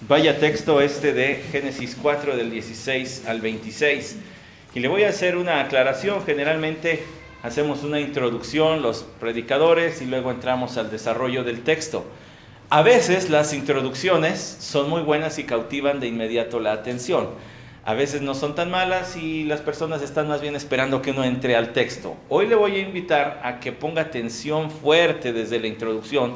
Vaya texto este de Génesis 4 del 16 al 26. Y le voy a hacer una aclaración. Generalmente hacemos una introducción los predicadores y luego entramos al desarrollo del texto. A veces las introducciones son muy buenas y cautivan de inmediato la atención. A veces no son tan malas y las personas están más bien esperando que uno entre al texto. Hoy le voy a invitar a que ponga atención fuerte desde la introducción,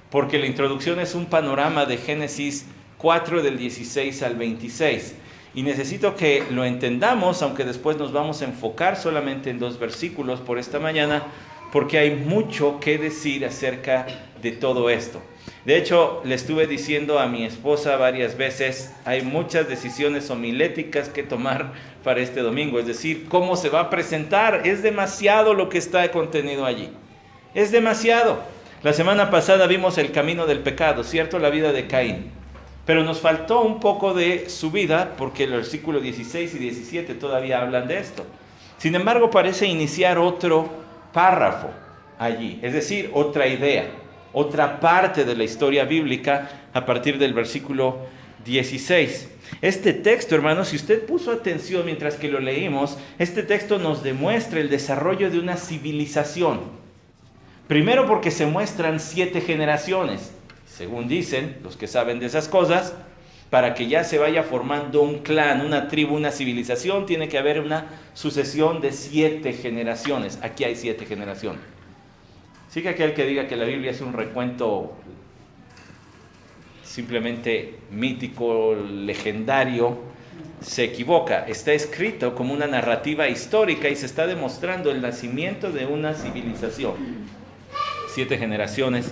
porque la introducción es un panorama de Génesis 4 del 16 al 26. Y necesito que lo entendamos, aunque después nos vamos a enfocar solamente en 2 versículos por esta mañana, porque hay mucho que decir acerca de todo esto. De hecho, le estuve diciendo a mi esposa varias veces, hay muchas decisiones homiléticas que tomar para este domingo, es decir, cómo se va a presentar. Es demasiado lo que está contenido allí, es demasiado. La semana pasada vimos el camino del pecado, ¿cierto? La vida de Caín. Pero nos faltó un poco de su vida, porque el versículo 16 y 17 todavía hablan de esto. Sin embargo, parece iniciar otro párrafo allí, es decir, otra idea, otra parte de la historia bíblica a partir del versículo 16. Este texto, hermanos, si usted puso atención mientras que lo leímos, este texto nos demuestra el desarrollo de una civilización. Primero porque se muestran 7 generaciones, según dicen los que saben de esas cosas. Para que ya se vaya formando un clan, una tribu, una civilización, tiene que haber una sucesión de 7 generaciones. Aquí hay 7 generaciones. Sí, que aquel que diga que la Biblia es un recuento simplemente mítico, legendario, se equivoca. Está escrito como una narrativa histórica y se está demostrando el nacimiento de una civilización. 7 generaciones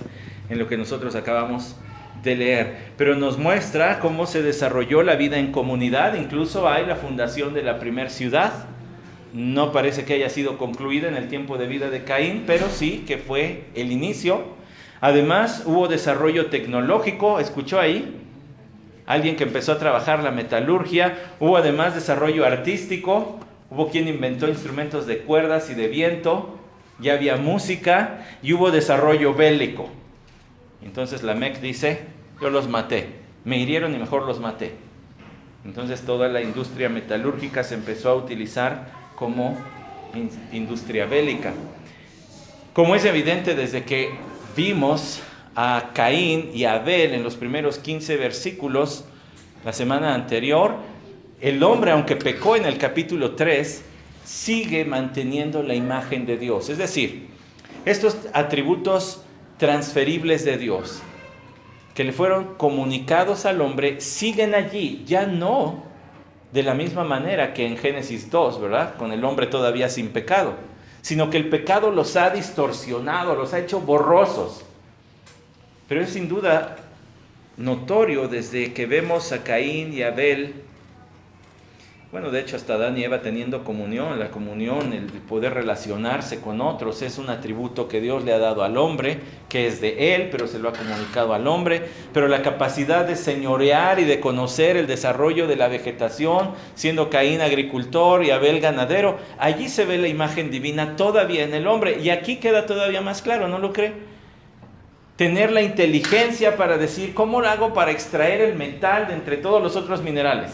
en lo que nosotros acabamos de leer, pero nos muestra cómo se desarrolló la vida en comunidad. Incluso hay la fundación de la primera ciudad. No parece que haya sido concluida en el tiempo de vida de Caín, pero sí que fue el inicio. Además, hubo desarrollo tecnológico, ¿escuchó ahí? Alguien que empezó a trabajar la metalurgia. Hubo además desarrollo artístico, hubo quien inventó instrumentos de cuerdas y de viento, ya había música y hubo desarrollo bélico. Entonces Lamec dice, yo los maté, me hirieron y mejor los maté. Entonces toda la industria metalúrgica se empezó a utilizar como industria bélica. Como es evidente desde que vimos a Caín y a Abel en los primeros 15 versículos la semana anterior, el hombre, aunque pecó en el capítulo 3, sigue manteniendo la imagen de Dios. Es decir, estos atributos transferibles de Dios que le fueron comunicados al hombre siguen allí, ya no de la misma manera que en Génesis 2, ¿verdad? Con el hombre todavía sin pecado, sino que el pecado los ha distorsionado, los ha hecho borrosos. Pero es sin duda notorio desde que vemos a Caín y Abel. Bueno, de hecho hasta Adán y Eva teniendo comunión. La comunión, el poder relacionarse con otros, es un atributo que Dios le ha dado al hombre, que es de él, pero se lo ha comunicado al hombre. Pero la capacidad de señorear y de conocer el desarrollo de la vegetación, siendo Caín agricultor y Abel ganadero, allí se ve la imagen divina todavía en el hombre. Y aquí queda todavía más claro, ¿no lo cree? Tener la inteligencia para decir, ¿cómo lo hago para extraer el metal de entre todos los otros minerales?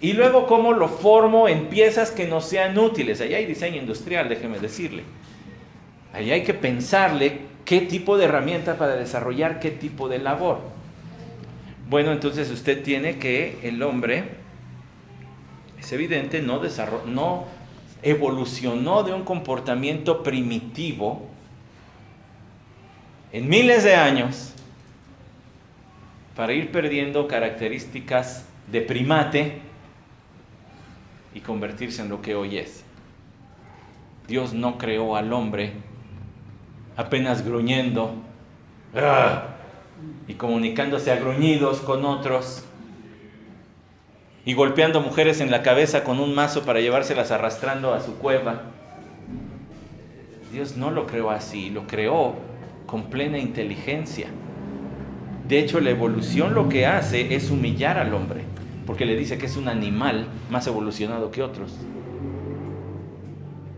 Y luego, ¿cómo lo formo en piezas que no sean útiles? Allá hay diseño industrial, déjeme decirle. Allá hay que pensarle qué tipo de herramienta para desarrollar qué tipo de labor. Bueno, entonces usted tiene que el hombre, es evidente, no evolucionó de un comportamiento primitivo en miles de años para ir perdiendo características de primate y convertirse en lo que hoy es. Dios no creó al hombre apenas gruñendo y comunicándose a gruñidos con otros y golpeando mujeres en la cabeza con un mazo para llevárselas arrastrando a su cueva. Dios no lo creó así, lo creó con plena inteligencia. De hecho, la evolución lo que hace es humillar al hombre, porque le dice que es un animal más evolucionado que otros.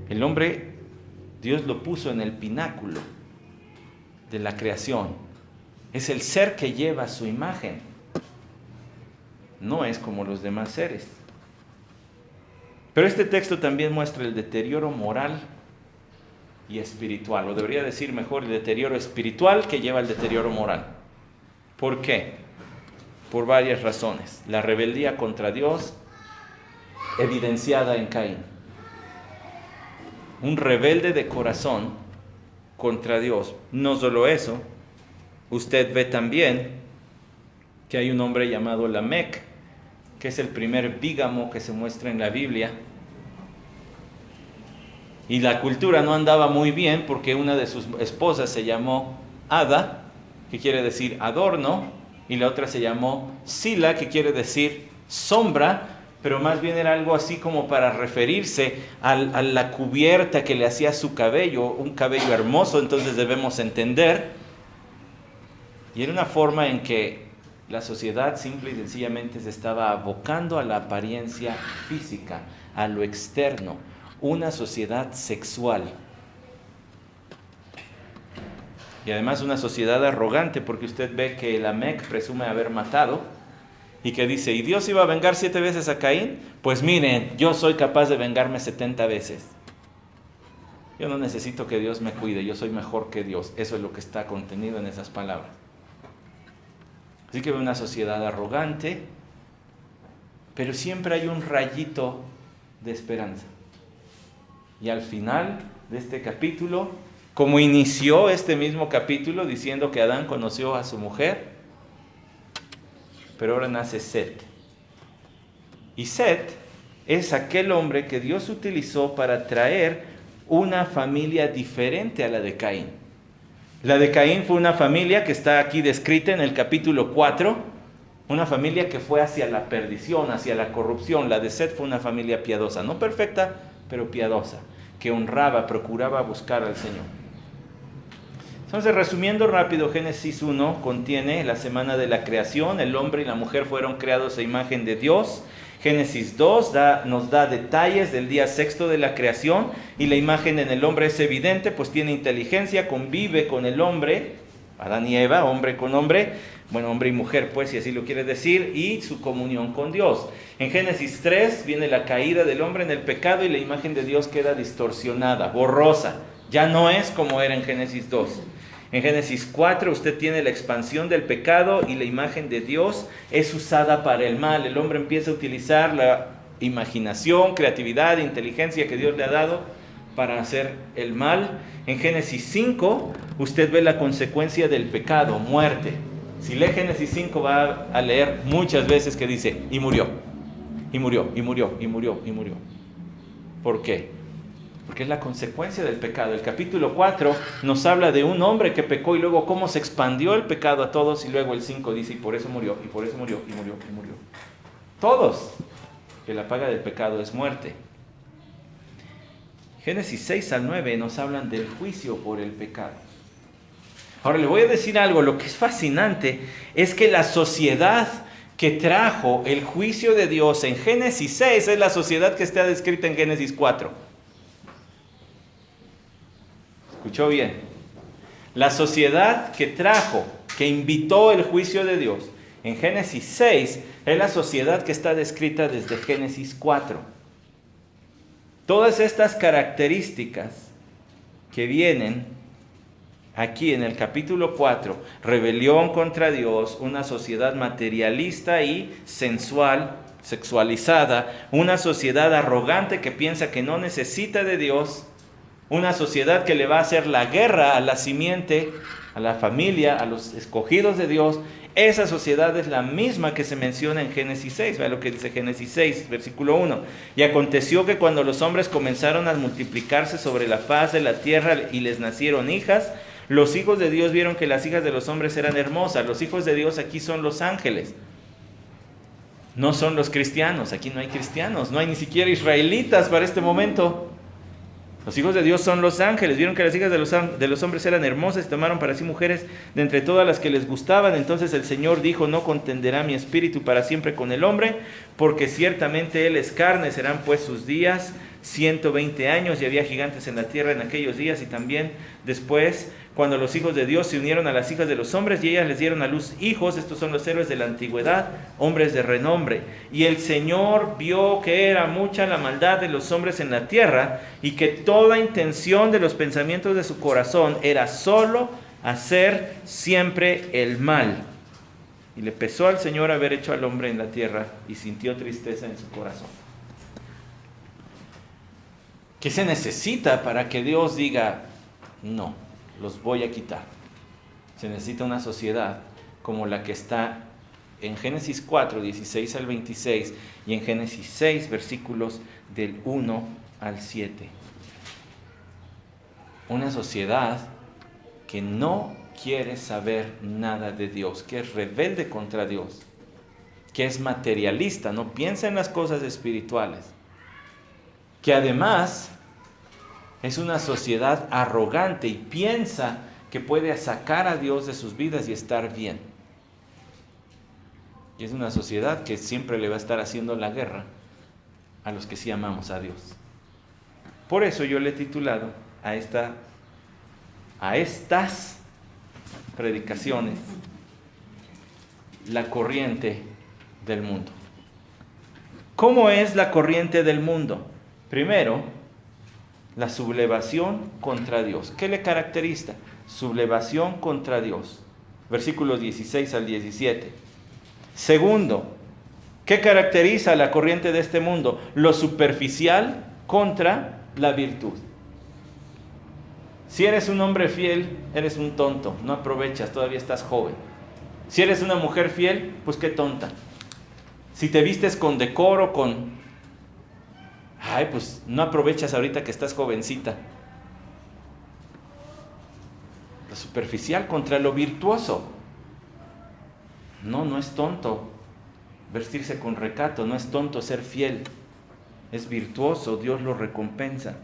El hombre, Dios lo puso en el pináculo de la creación. Es el ser que lleva su imagen. No es como los demás seres. Pero este texto también muestra el deterioro moral y espiritual, o debería decir mejor, el deterioro espiritual que lleva al deterioro moral. ¿Por qué? Por varias razones. La rebeldía contra Dios, evidenciada en Caín. Un rebelde de corazón contra Dios. No solo eso, usted ve también que hay un hombre llamado Lamec, que es el primer bígamo que se muestra en la Biblia. Y la cultura no andaba muy bien porque una de sus esposas se llamó Ada, que quiere decir adorno, y la otra se llamó Sila, que quiere decir sombra, pero más bien era algo así como para referirse a la cubierta que le hacía su cabello, un cabello hermoso, entonces debemos entender. Y era una forma en que la sociedad simple y sencillamente se estaba abocando a la apariencia física, a lo externo, una sociedad sexual. Y además una sociedad arrogante, porque usted ve que Lamec presume haber matado y que dice, ¿y Dios iba a vengar 7 veces a Caín? Pues miren, yo soy capaz de vengarme 70 veces. Yo no necesito que Dios me cuide, yo soy mejor que Dios. Eso es lo que está contenido en esas palabras. Así que ve una sociedad arrogante, pero siempre hay un rayito de esperanza. Y al final de este capítulo, como inició este mismo capítulo diciendo que Adán conoció a su mujer, pero ahora nace Set. Y Set es aquel hombre que Dios utilizó para traer una familia diferente a la de Caín. La de Caín fue una familia que está aquí descrita en el capítulo 4, una familia que fue hacia la perdición, hacia la corrupción. La de Set fue una familia piadosa, no perfecta, pero piadosa, que honraba, procuraba buscar al Señor. Entonces, resumiendo rápido, Génesis 1 contiene la semana de la creación, el hombre y la mujer fueron creados a imagen de Dios. Génesis 2 nos da detalles del día sexto de la creación, y la imagen en el hombre es evidente, pues tiene inteligencia, convive con el hombre, Adán y Eva, hombre con hombre, bueno, hombre y mujer, pues, si así lo quiere decir, y su comunión con Dios. En Génesis 3 viene la caída del hombre en el pecado y la imagen de Dios queda distorsionada, borrosa, ya no es como era en Génesis 2. En Génesis 4 usted tiene la expansión del pecado y la imagen de Dios es usada para el mal. El hombre empieza a utilizar la imaginación, creatividad, inteligencia que Dios le ha dado para hacer el mal. En Génesis 5 usted ve la consecuencia del pecado, muerte. Si lee Génesis 5 va a leer muchas veces que dice, y murió, y murió, y murió, y murió, y murió. ¿Por qué? Porque es la consecuencia del pecado. El capítulo 4 nos habla de un hombre que pecó y luego cómo se expandió el pecado a todos, y luego el 5 dice, y por eso murió, y por eso murió, y murió, y murió. Todos, que la paga del pecado es muerte. Génesis 6 al 9 nos hablan del juicio por el pecado. Ahora le voy a decir algo, lo que es fascinante es que la sociedad que trajo el juicio de Dios en Génesis 6 es la sociedad que está descrita en Génesis 4. ¿Escuchó bien? La sociedad que trajo, que invitó el juicio de Dios en Génesis 6 es la sociedad que está descrita desde Génesis 4. Todas estas características que vienen aquí en el capítulo 4, rebelión contra Dios, una sociedad materialista y sensual, sexualizada, una sociedad arrogante que piensa que no necesita de Dios, una sociedad que le va a hacer la guerra a la simiente, a la familia, a los escogidos de Dios. Esa sociedad es la misma que se menciona en Génesis 6. Vea lo que dice Génesis 6, versículo 1. Y aconteció que cuando los hombres comenzaron a multiplicarse sobre la faz de la tierra y les nacieron hijas, los hijos de Dios vieron que las hijas de los hombres eran hermosas. Los hijos de Dios aquí son los ángeles. No son los cristianos. Aquí no hay cristianos. No hay ni siquiera israelitas para este momento. Los hijos de Dios son los ángeles. Vieron que las hijas de los hombres eran hermosas y tomaron para sí mujeres de entre todas las que les gustaban. Entonces el Señor dijo, no contenderá mi espíritu para siempre con el hombre, porque ciertamente él es carne, serán pues sus días 120 años. Y había gigantes en la tierra en aquellos días, y también después cuando los hijos de Dios se unieron a las hijas de los hombres y ellas les dieron a luz hijos. Estos son los héroes de la antigüedad, hombres de renombre. Y el Señor vio que era mucha la maldad de los hombres en la tierra y que toda intención de los pensamientos de su corazón era solo hacer siempre el mal. Y le pesó al Señor haber hecho al hombre en la tierra y sintió tristeza en su corazón. ¿Qué se necesita para que Dios diga, no, los voy a quitar? Se necesita una sociedad como la que está en Génesis 4, 16 al 26 y en Génesis 6, versículos del 1 al 7. Una sociedad que no quiere saber nada de Dios, que es rebelde contra Dios, que es materialista, no piensa en las cosas espirituales, que además es una sociedad arrogante y piensa que puede sacar a Dios de sus vidas y estar bien. Y es una sociedad que siempre le va a estar haciendo la guerra a los que sí amamos a Dios. Por eso yo le he titulado a estas predicaciones la corriente del mundo. ¿Cómo es la corriente del mundo? Primero, la sublevación contra Dios. ¿Qué le caracteriza? Sublevación contra Dios. Versículos 16 al 17. Segundo, ¿qué caracteriza la corriente de este mundo? Lo superficial contra la virtud. Si eres un hombre fiel, eres un tonto, no aprovechas, todavía estás joven. Si eres una mujer fiel, pues qué tonta. Si te vistes con decoro, pues no aprovechas ahorita que estás jovencita. Lo superficial contra lo virtuoso. No es tonto vestirse con recato, no es tonto ser fiel. Es virtuoso, Dios lo recompensa.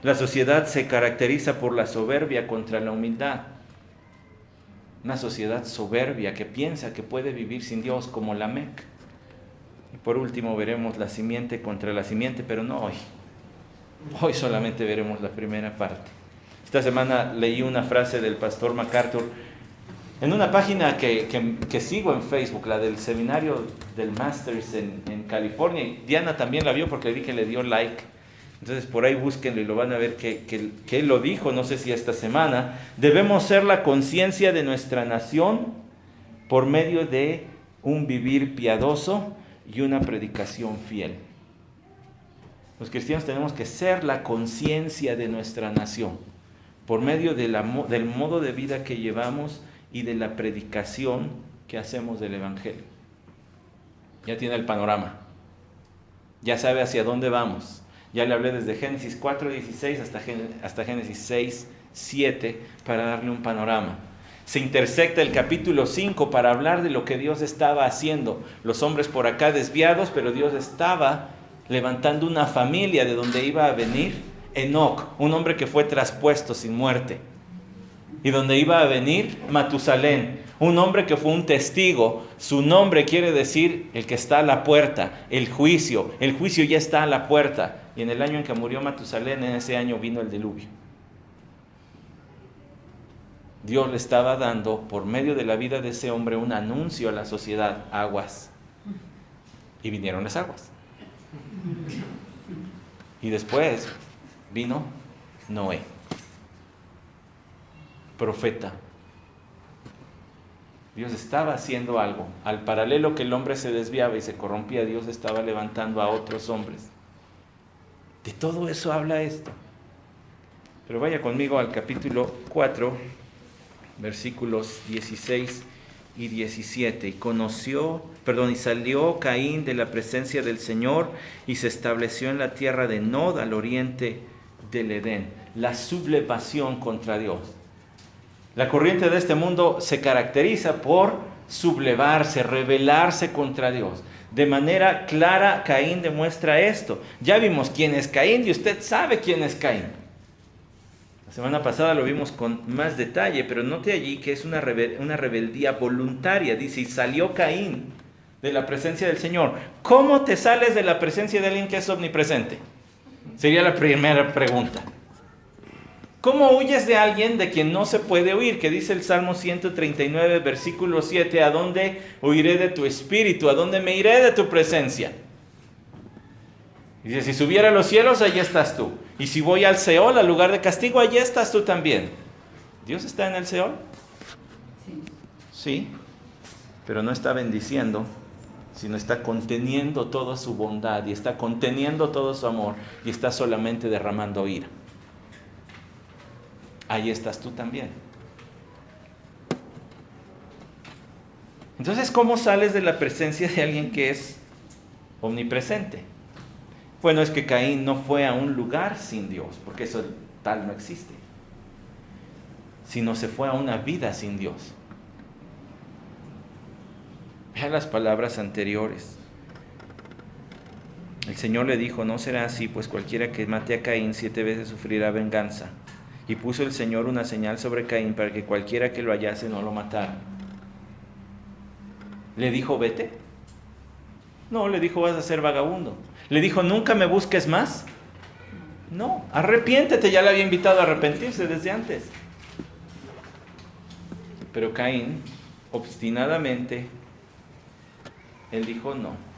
La sociedad se caracteriza por la soberbia contra la humildad. Una sociedad soberbia que piensa que puede vivir sin Dios, como Lamec. Y por último veremos la simiente contra la simiente, pero no hoy. Hoy solamente veremos la primera parte. Esta semana leí una frase del pastor MacArthur en una página que sigo en Facebook, la del seminario del Masters en California. Y Diana también la vio porque le dije que le dio like. Entonces por ahí búsquenlo y lo van a ver que él lo dijo, no sé si esta semana. Debemos ser la conciencia de nuestra nación por medio de un vivir piadoso y una predicación fiel. Los cristianos tenemos que ser la conciencia de nuestra nación por medio del modo de vida que llevamos y de la predicación que hacemos del Evangelio. Ya tiene el panorama, ya sabe hacia dónde vamos. Ya le hablé desde Génesis 4:16 hasta Génesis 6:7 para darle un panorama. Se intersecta el capítulo 5 para hablar de lo que Dios estaba haciendo. Los hombres por acá desviados, pero Dios estaba levantando una familia de donde iba a venir Enoc, un hombre que fue traspuesto sin muerte. Y donde iba a venir Matusalén, un hombre que fue un testigo. Su nombre quiere decir el que está a la puerta, el juicio. El juicio ya está a la puerta. Y en el año en que murió Matusalén, en ese año vino el diluvio. Dios le estaba dando, por medio de la vida de ese hombre, un anuncio a la sociedad: aguas. Y vinieron las aguas. Y después vino Noé, profeta. Dios estaba haciendo algo. Al paralelo que el hombre se desviaba y se corrompía, Dios estaba levantando a otros hombres. De todo eso habla esto. Pero vaya conmigo al capítulo 4, versículos 16 y 17. Y salió Caín de la presencia del Señor y se estableció en la tierra de Nod, al oriente del Edén. La sublevación contra Dios. La corriente de este mundo se caracteriza por sublevarse, rebelarse contra Dios. De manera clara, Caín demuestra esto. Ya vimos quién es Caín y usted sabe quién es Caín. La semana pasada lo vimos con más detalle, pero note allí que es una rebeldía voluntaria. Dice, y salió Caín de la presencia del Señor. ¿Cómo te sales de la presencia de alguien que es omnipresente? Sería la primera pregunta. ¿Cómo huyes de alguien de quien no se puede huir? Que dice el Salmo 139, versículo 7, ¿a dónde huiré de tu espíritu? ¿A dónde me iré de tu presencia? Dice, si subiera a los cielos, allí estás tú. Y si voy al Seol, al lugar de castigo, allí estás tú también. ¿Dios está en el Seol? Sí, pero no está bendiciendo, sino está conteniendo toda su bondad y está conteniendo todo su amor y está solamente derramando ira. Ahí estás tú también. Entonces, ¿cómo sales de la presencia de alguien que es omnipresente? Bueno, es que Caín no fue a un lugar sin Dios, porque eso tal no existe, sino se fue a una vida sin Dios. Vea las palabras anteriores. El Señor le dijo, no será así, pues cualquiera que mate a Caín 7 veces sufrirá venganza. Y puso el Señor una señal sobre Caín para que cualquiera que lo hallase no lo matara. ¿Le dijo vete? No, le dijo vas a ser vagabundo. ¿Le dijo nunca me busques más? No, arrepiéntete, ya le había invitado a arrepentirse desde antes. Pero Caín, obstinadamente, él dijo no.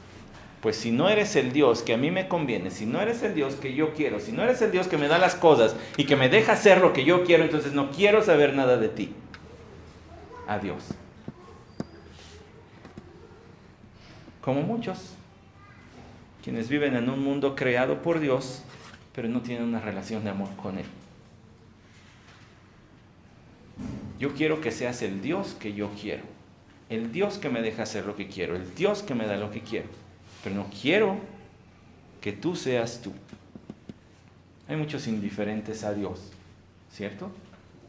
Pues si no eres el Dios que a mí me conviene, si no eres el Dios que yo quiero, si no eres el Dios que me da las cosas y que me deja hacer lo que yo quiero, entonces no quiero saber nada de ti. Adiós. Como muchos, quienes viven en un mundo creado por Dios, pero no tienen una relación de amor con Él. Yo quiero que seas el Dios que yo quiero, el Dios que me deja hacer lo que quiero, el Dios que me da lo que quiero. Pero no quiero que tú seas tú. Hay muchos indiferentes a Dios, ¿cierto?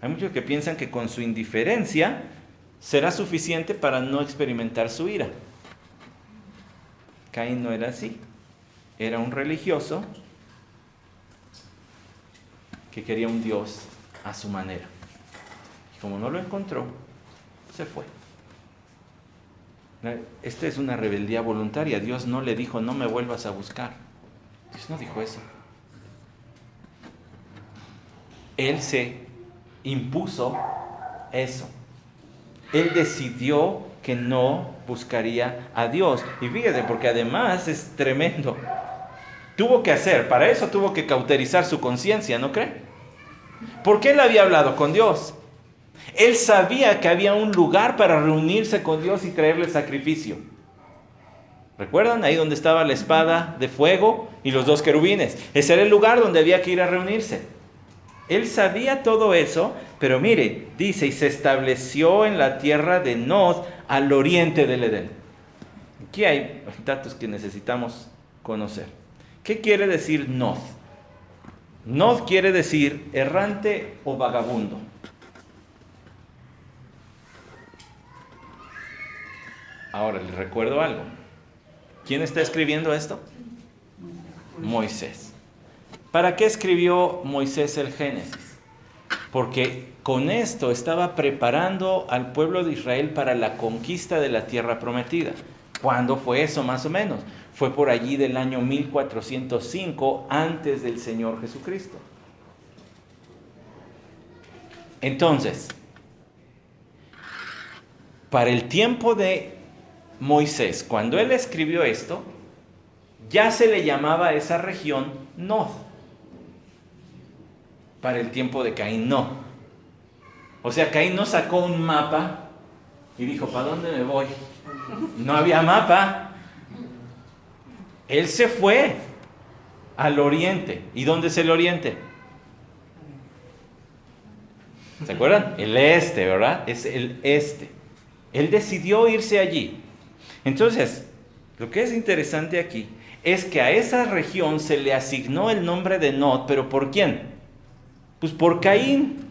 Hay muchos que piensan que con su indiferencia será suficiente para no experimentar su ira. Caín no era así. Era un religioso que quería un Dios a su manera. Y como no lo encontró, se fue. Esta es una rebeldía voluntaria. Dios no le dijo, no me vuelvas a buscar. Dios no dijo eso. Él se impuso eso. Él decidió que no buscaría a Dios. Y fíjate, porque además es tremendo. Tuvo que hacer, para eso tuvo que cauterizar su conciencia, ¿no cree? Porque él había hablado con Dios. Él sabía que había un lugar para reunirse con Dios y traerle sacrificio. ¿Recuerdan? Ahí donde estaba la espada de fuego y los 2 querubines. Ese era el lugar donde había que ir a reunirse. Él sabía todo eso, pero mire, dice, y se estableció en la tierra de Nod, al oriente del Edén. Aquí hay datos que necesitamos conocer. ¿Qué quiere decir Nod? Nod quiere decir errante o vagabundo. Ahora, les recuerdo algo. ¿Quién está escribiendo esto? Moisés. ¿Para qué escribió Moisés el Génesis? Porque con esto estaba preparando al pueblo de Israel para la conquista de la tierra prometida. ¿Cuándo fue eso más o menos? Fue por allí del año 1405 antes del Señor Jesucristo. Entonces, para el tiempo de Moisés, cuando él escribió esto, ya se le llamaba a esa región Nod. Para el tiempo de Caín, no. O sea, Caín no sacó un mapa y dijo, ¿para dónde me voy? No había mapa. Él se fue al oriente. ¿Y dónde es el oriente? ¿Se acuerdan? El este, ¿verdad? Es el este. Él decidió irse allí. Entonces, lo que es interesante aquí es que a esa región se le asignó el nombre de Nod, ¿pero por quién? Pues por Caín.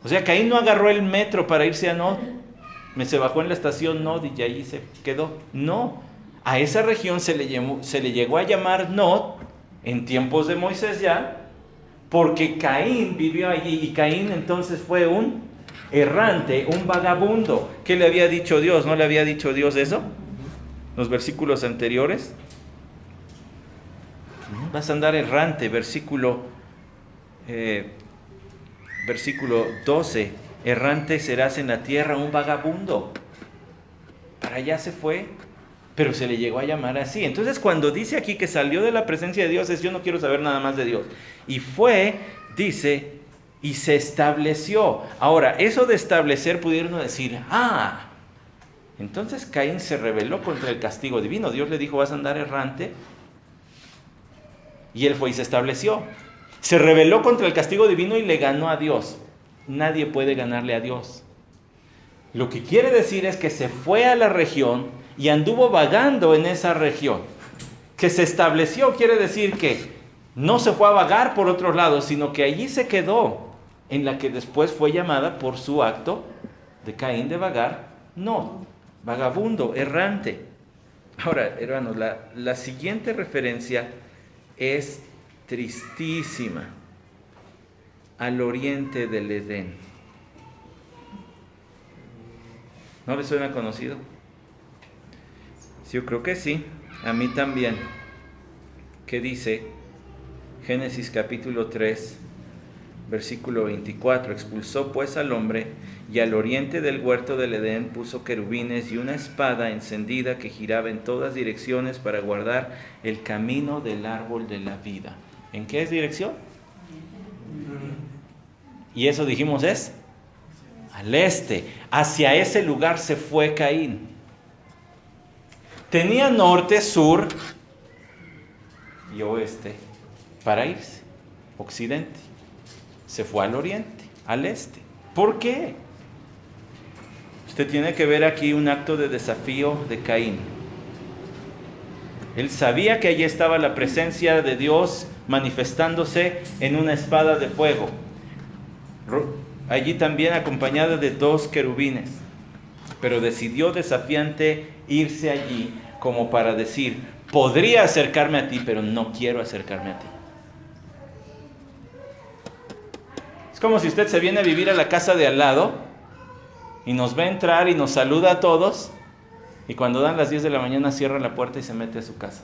O sea, Caín no agarró el metro para irse a Nod. Se bajó en la estación Nod y allí se quedó. No, a esa región se le llegó a llamar Nod en tiempos de Moisés ya, porque Caín vivió allí y Caín entonces fue un errante, un vagabundo. ¿Qué le había dicho Dios? ¿No le había dicho Dios eso? Los versículos anteriores. Vas a andar errante, versículo versículo 12, errante serás en la tierra, un vagabundo. Para allá se fue, pero se le llegó a llamar así. Entonces cuando dice aquí que salió de la presencia de Dios, es yo no quiero saber nada más de Dios. Y fue, dice, y se estableció. Ahora, eso de establecer pudieron decir, entonces Caín se rebeló contra el castigo divino. Dios le dijo, vas a andar errante. Y él fue y se estableció. Se rebeló contra el castigo divino y le ganó a Dios. Nadie puede ganarle a Dios. Lo que quiere decir es que se fue a la región y anduvo vagando en esa región. Que se estableció quiere decir que no se fue a vagar por otros lados, sino que allí se quedó, en la que después fue llamada por su acto de Caín de vagar, no, vagabundo, errante. Ahora, hermanos, la siguiente referencia es tristísima. Al oriente del Edén. ¿No les suena conocido? Sí, yo creo que sí, a mí también. ¿Qué dice? Génesis capítulo 3, versículo 24. Expulsó pues al hombre y al oriente del huerto del Edén puso querubines y una espada encendida que giraba en todas direcciones para guardar el camino del árbol de la vida. ¿En qué dirección? Y eso dijimos es al este. Hacia ese lugar se fue Caín. Tenía norte, sur y oeste para irse. Occidente. Se fue al oriente, al este. ¿Por qué? Usted tiene que ver aquí un acto de desafío de Caín. Él sabía que allí estaba la presencia de Dios manifestándose en una espada de fuego. Allí también acompañada de 2 querubines. Pero decidió desafiante irse allí como para decir, podría acercarme a ti, pero no quiero acercarme a ti. Es como si usted se viene a vivir a la casa de al lado y nos ve entrar y nos saluda a todos y cuando dan las 10 de la mañana cierra la puerta y se mete a su casa.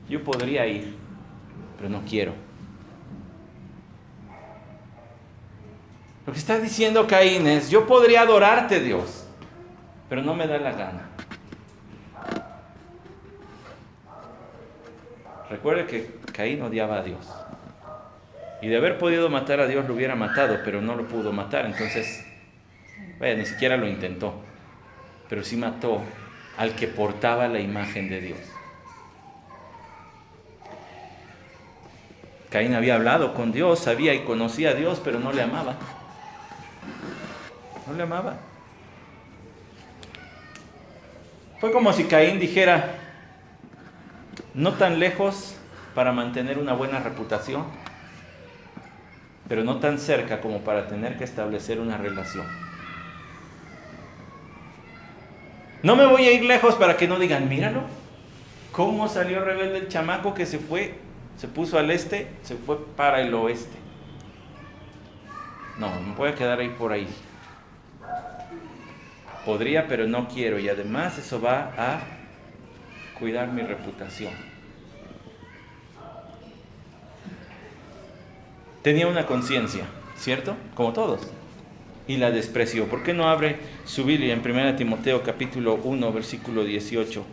Yo podría ir, pero no quiero. Lo que está diciendo Caín es, yo podría adorarte, Dios, pero no me da la gana. Recuerde que Caín odiaba a Dios. Y de haber podido matar a Dios lo hubiera matado, pero no lo pudo matar. Entonces, ni siquiera lo intentó. Pero sí mató al que portaba la imagen de Dios. Caín había hablado con Dios, sabía y conocía a Dios, pero no le amaba. No le amaba. Fue como si Caín dijera, no tan lejos para mantener una buena reputación, pero no tan cerca como para tener que establecer una relación. No me voy a ir lejos para que no digan, míralo, cómo salió rebelde el chamaco que se puso al este, se fue para el oeste. No, me voy a quedar ahí por ahí. Podría, pero no quiero, y además eso va a cuidar mi reputación. Tenía una conciencia, ¿cierto? Como todos. Y la despreció. ¿Por qué no abre su Biblia en 1 Timoteo capítulo 1, versículo 18?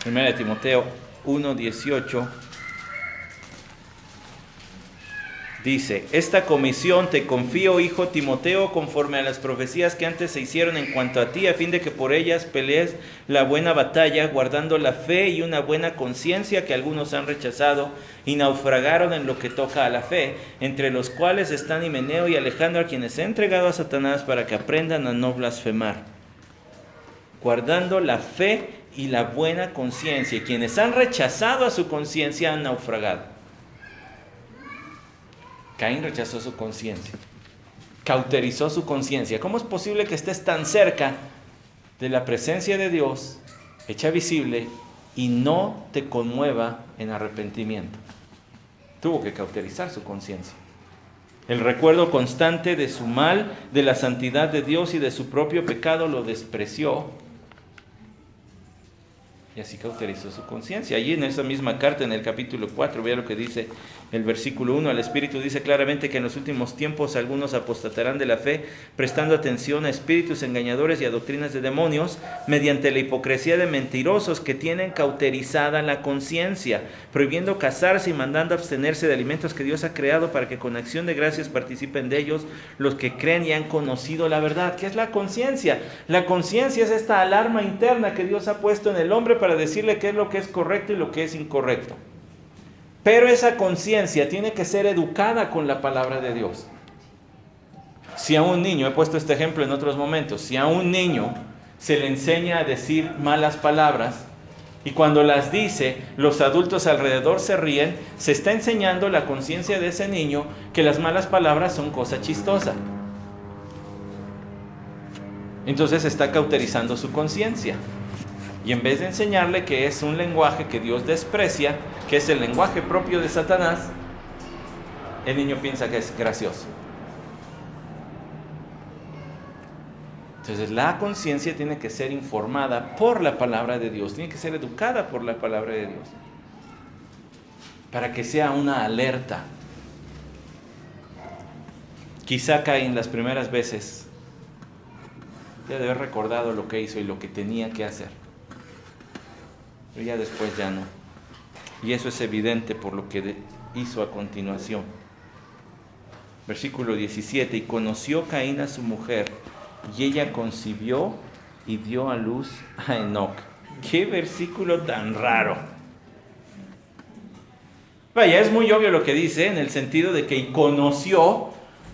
1 Timoteo 1, 18 dice, esta comisión te confío, hijo Timoteo, conforme a las profecías que antes se hicieron en cuanto a ti, a fin de que por ellas pelees la buena batalla, guardando la fe y una buena conciencia que algunos han rechazado y naufragaron en lo que toca a la fe, entre los cuales están Himeneo y Alejandro, a quienes he entregado a Satanás para que aprendan a no blasfemar. Guardando la fe y la buena conciencia, y quienes han rechazado a su conciencia han naufragado. Caín rechazó su conciencia, cauterizó su conciencia. ¿Cómo es posible que estés tan cerca de la presencia de Dios, hecha visible, y no te conmueva en arrepentimiento? Tuvo que cauterizar su conciencia. El recuerdo constante de su mal, de la santidad de Dios y de su propio pecado lo despreció. Y así cauterizó su conciencia. Allí en esa misma carta, en el capítulo 4, vea lo que dice el versículo 1. El Espíritu dice claramente que en los últimos tiempos algunos apostatarán de la fe, prestando atención a espíritus engañadores y a doctrinas de demonios, mediante la hipocresía de mentirosos que tienen cauterizada la conciencia, prohibiendo casarse y mandando abstenerse de alimentos que Dios ha creado para que con acción de gracias participen de ellos los que creen y han conocido la verdad. ¿Qué es la conciencia? La conciencia es esta alarma interna que Dios ha puesto en el hombre para decirle qué es lo que es correcto y lo que es incorrecto. Pero esa conciencia tiene que ser educada con la palabra de Dios. Si a un niño, he puesto este ejemplo en otros momentos, si a un niño se le enseña a decir malas palabras y cuando las dice los adultos alrededor se ríen, se está enseñando la conciencia de ese niño que las malas palabras son cosa chistosa. Entonces está cauterizando su conciencia. Y en vez de enseñarle que es un lenguaje que Dios desprecia, que es el lenguaje propio de Satanás, el niño piensa que es gracioso. Entonces la conciencia tiene que ser informada por la palabra de Dios, tiene que ser educada por la palabra de Dios, para que sea una alerta. Quizá Caín las primeras veces ya debe haber recordado lo que hizo y lo que tenía que hacer. Pero ya después ya no. Y eso es evidente por lo que hizo a continuación. Versículo 17. Y conoció Caín a su mujer, y ella concibió y dio a luz a Enoc. ¡Qué versículo tan raro! Vaya, es muy obvio lo que dice, en el sentido de que y conoció,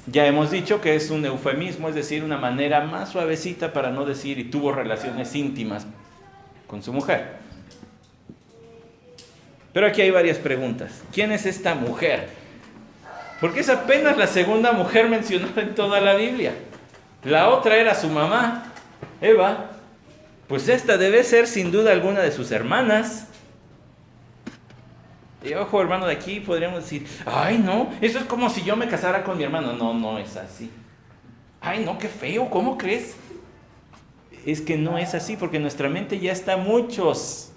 ya hemos dicho que es un eufemismo, es decir, una manera más suavecita para no decir y tuvo relaciones íntimas con su mujer. Pero aquí hay varias preguntas. ¿Quién es esta mujer? Porque es apenas la segunda mujer mencionada en toda la Biblia. La otra era su mamá, Eva. Pues esta debe ser sin duda alguna de sus hermanas. Y ojo, hermano, de aquí podríamos decir, ay no, eso es como si yo me casara con mi hermano. No, no es así. Ay no, qué feo, ¿cómo crees? Es que no es así, porque nuestra mente ya está muchos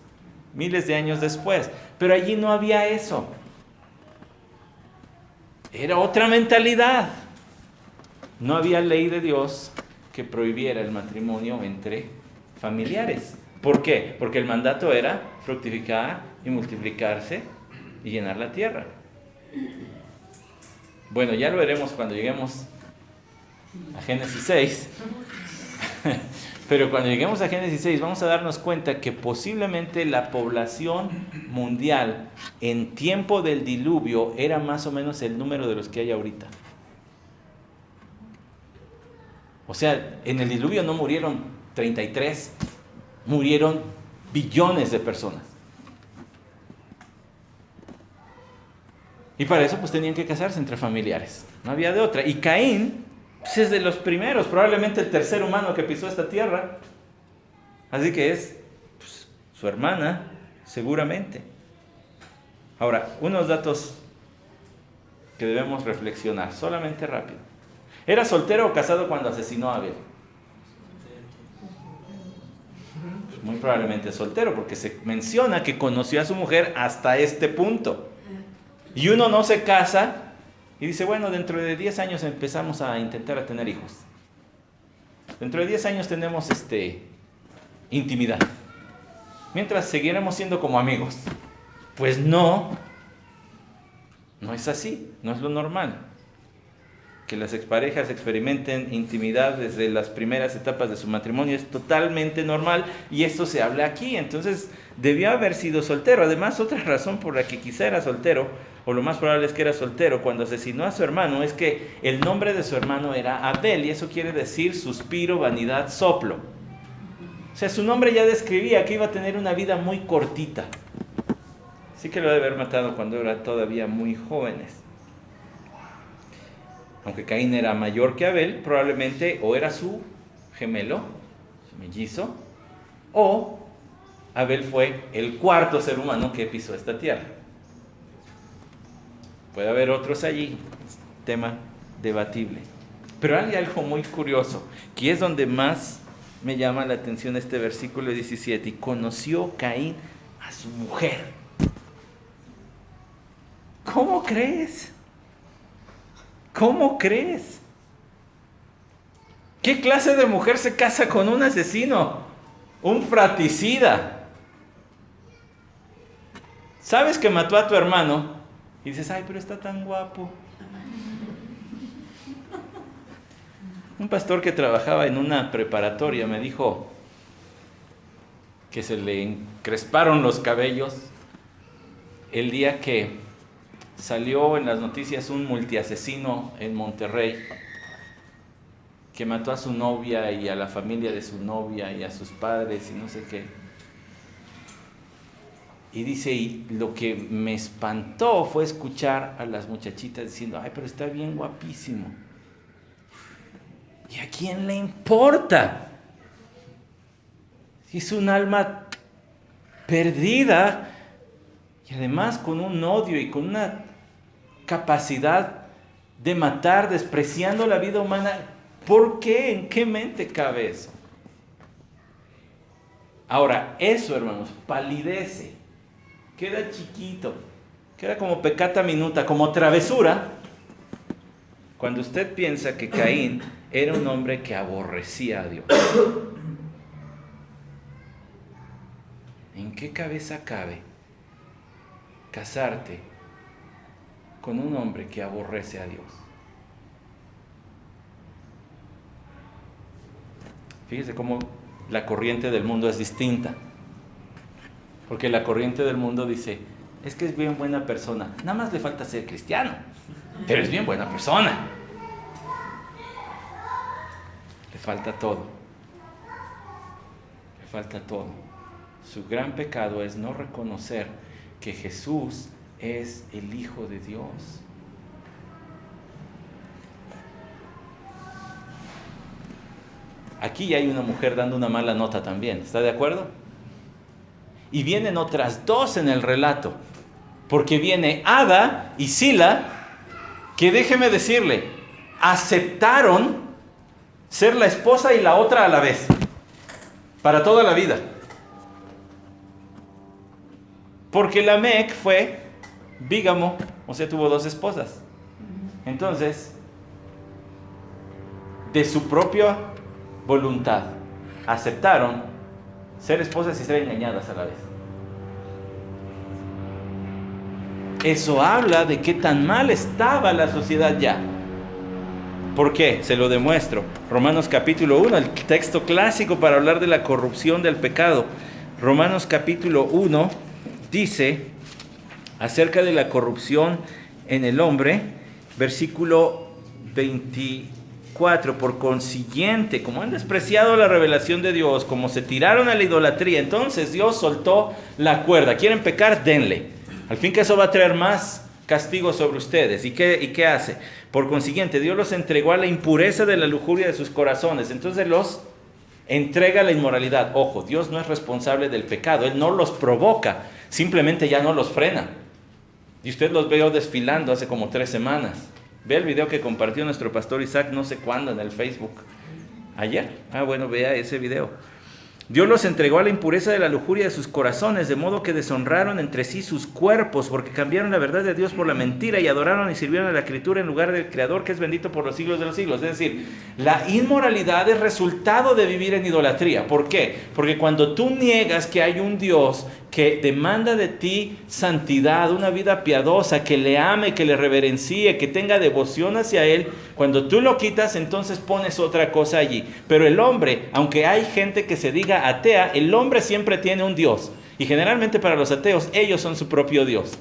miles de años después, pero allí no había eso. Era otra mentalidad. No había ley de Dios que prohibiera el matrimonio entre familiares. ¿Por qué? Porque el mandato era fructificar y multiplicarse y llenar la tierra. Bueno, ya lo veremos cuando lleguemos a Génesis 6. Pero cuando lleguemos a Génesis 6 vamos a darnos cuenta que posiblemente la población mundial en tiempo del diluvio era más o menos el número de los que hay ahorita. O sea, en el diluvio no murieron 33, murieron billones de personas. Y para eso pues tenían que casarse entre familiares, no había de otra. Y Caín pues es de los primeros, probablemente el tercer humano que pisó esta tierra. Así que es pues, su hermana, seguramente. Ahora, unos datos que debemos reflexionar, solamente rápido. ¿Era soltero o casado cuando asesinó a Abel? Pues muy probablemente soltero, porque se menciona que conoció a su mujer hasta este punto. Y uno no se casa y dice, bueno, dentro de 10 años empezamos a intentar a tener hijos. Dentro de 10 años tenemos intimidad. Mientras seguiremos siendo como amigos. Pues no es así, no es lo normal. Que las exparejas experimenten intimidad desde las primeras etapas de su matrimonio es totalmente normal y esto se habla aquí. Entonces debió haber sido soltero. Además, otra razón por la que quizá era soltero, o lo más probable es que era soltero cuando asesinó a su hermano, es que el nombre de su hermano era Abel, y eso quiere decir suspiro, vanidad, soplo. O sea, su nombre ya describía que iba a tener una vida muy cortita. Así que lo debe haber matado cuando eran todavía muy jóvenes. Aunque Caín era mayor que Abel, probablemente o era su gemelo, su mellizo, o Abel fue el cuarto ser humano que pisó esta tierra. Puede haber otros allí, es tema debatible. Pero hay algo muy curioso, que es donde más me llama la atención este versículo 17. Y conoció Caín a su mujer. ¿Cómo crees? ¿Cómo crees? ¿Qué clase de mujer se casa con un asesino? Un fratricida. ¿Sabes que mató a tu hermano? Y dices, ay, pero está tan guapo. Un pastor que trabajaba en una preparatoria me dijo que se le encresparon los cabellos el día que salió en las noticias un multiasesino en Monterrey que mató a su novia y a la familia de su novia y a sus padres y no sé qué. Y dice, y lo que me espantó fue escuchar a las muchachitas diciendo, ay, pero está bien guapísimo. ¿Y a quién le importa? Es un alma perdida y además con un odio y con una capacidad de matar, despreciando la vida humana. ¿Por qué? ¿En qué mente cabe eso? Ahora, eso, hermanos, palidece, queda chiquito, queda como peccata minuta, como travesura, cuando usted piensa que Caín era un hombre que aborrecía a Dios. ¿En qué cabeza cabe casarte con un hombre que aborrece a Dios? Fíjese cómo la corriente del mundo es distinta. Porque la corriente del mundo dice, es que es bien buena persona, nada más le falta ser cristiano, pero es bien buena persona. Le falta todo. Le falta todo. Su gran pecado es no reconocer que Jesús es el Hijo de Dios. Aquí hay una mujer dando una mala nota también, ¿está de acuerdo? Y vienen otras dos en el relato, porque viene Ada y Sila, que déjeme decirle, aceptaron ser la esposa y la otra a la vez, para toda la vida. Porque Lamec fue bígamo, o sea, tuvo dos esposas. Entonces, de su propia voluntad, aceptaron ser esposas y ser engañadas a la vez. Eso habla de qué tan mal estaba la sociedad ya. ¿Por qué? Se lo demuestro. Romanos capítulo 1, el texto clásico para hablar de la corrupción del pecado. Romanos capítulo 1 dice acerca de la corrupción en el hombre, versículo 24, por consiguiente, como han despreciado la revelación de Dios, como se tiraron a la idolatría, entonces Dios soltó la cuerda. ¿Quieren pecar? Denle. Al fin que eso va a traer más castigo sobre ustedes. ¿Y qué hace? Por consiguiente, Dios los entregó a la impureza de la lujuria de sus corazones. Entonces los entrega a la inmoralidad. Ojo, Dios no es responsable del pecado. Él no los provoca. Simplemente ya no los frena. Y usted los veo desfilando hace como 3 semanas. Ve el video que compartió nuestro pastor Isaac no sé cuándo en el Facebook. ¿Ayer? Bueno, vea ese video. Dios los entregó a la impureza de la lujuria de sus corazones, de modo que deshonraron entre sí sus cuerpos, porque cambiaron la verdad de Dios por la mentira y adoraron y sirvieron a la criatura en lugar del Creador, que es bendito por los siglos de los siglos. Es decir, la inmoralidad es resultado de vivir en idolatría. ¿Por qué? Porque cuando tú niegas que hay un Dios que demanda de ti santidad, una vida piadosa, que le ame, que le reverencie, que tenga devoción hacia Él, cuando tú lo quitas, entonces pones otra cosa allí. Pero el hombre, aunque hay gente que se diga atea, el hombre siempre tiene un Dios. Y generalmente para los ateos, ellos son su propio Dios.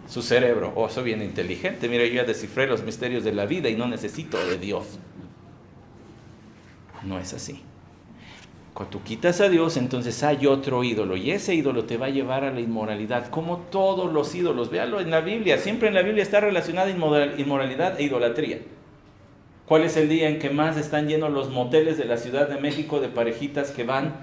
Su cerebro. Soy bien inteligente. Mira, yo ya descifré los misterios de la vida y no necesito de Dios. No es así. Cuando tú quitas a Dios, entonces hay otro ídolo. Y ese ídolo te va a llevar a la inmoralidad. Como todos los ídolos. Véalo en la Biblia. Siempre en la Biblia está relacionada inmoralidad e idolatría. ¿Cuál es el día en que más están llenos los moteles de la Ciudad de México de parejitas que van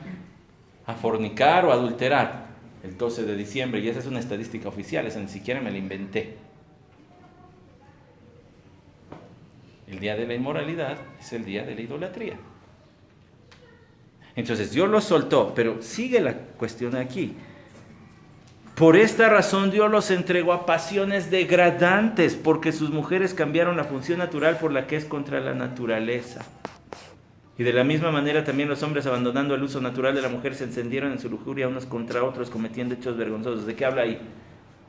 a fornicar o adulterar? El 12 de diciembre. Y esa es una estadística oficial. Esa ni siquiera me la inventé. El día de la inmoralidad es el día de la idolatría. Entonces Dios los soltó, pero sigue la cuestión aquí. Por esta razón Dios los entregó a pasiones degradantes, porque sus mujeres cambiaron la función natural por la que es contra la naturaleza. Y de la misma manera también los hombres, abandonando el uso natural de la mujer, se encendieron en su lujuria unos contra otros, cometiendo hechos vergonzosos. ¿De qué habla ahí?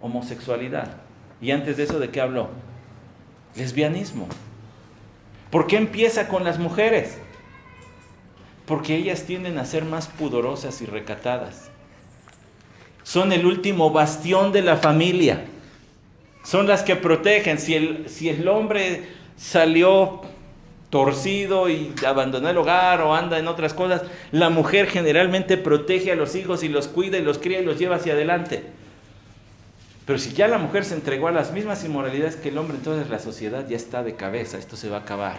Homosexualidad. Y antes de eso, ¿de qué habló? Lesbianismo. ¿Por qué empieza con las mujeres? Porque ellas tienden a ser más pudorosas y recatadas. Son el último bastión de la familia. Son las que protegen. Si el hombre salió torcido y abandonó el hogar o anda en otras cosas, la mujer generalmente protege a los hijos y los cuida y los cría y los lleva hacia adelante. Pero si ya la mujer se entregó a las mismas inmoralidades que el hombre, entonces la sociedad ya está de cabeza. Esto se va a acabar.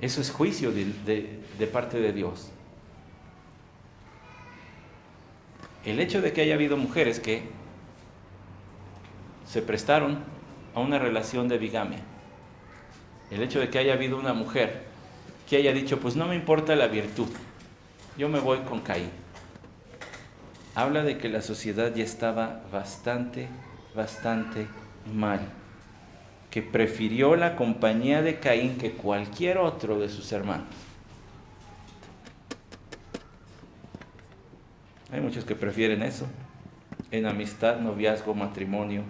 Eso es juicio de parte de Dios. El hecho de que haya habido mujeres que se prestaron a una relación de bigamia, el hecho de que haya habido una mujer que haya dicho, pues no me importa la virtud, yo me voy con Caín, habla de que la sociedad ya estaba bastante mal, que prefirió la compañía de Caín que cualquier otro de sus hermanos. Hay muchos que prefieren eso, en amistad, noviazgo, matrimonio,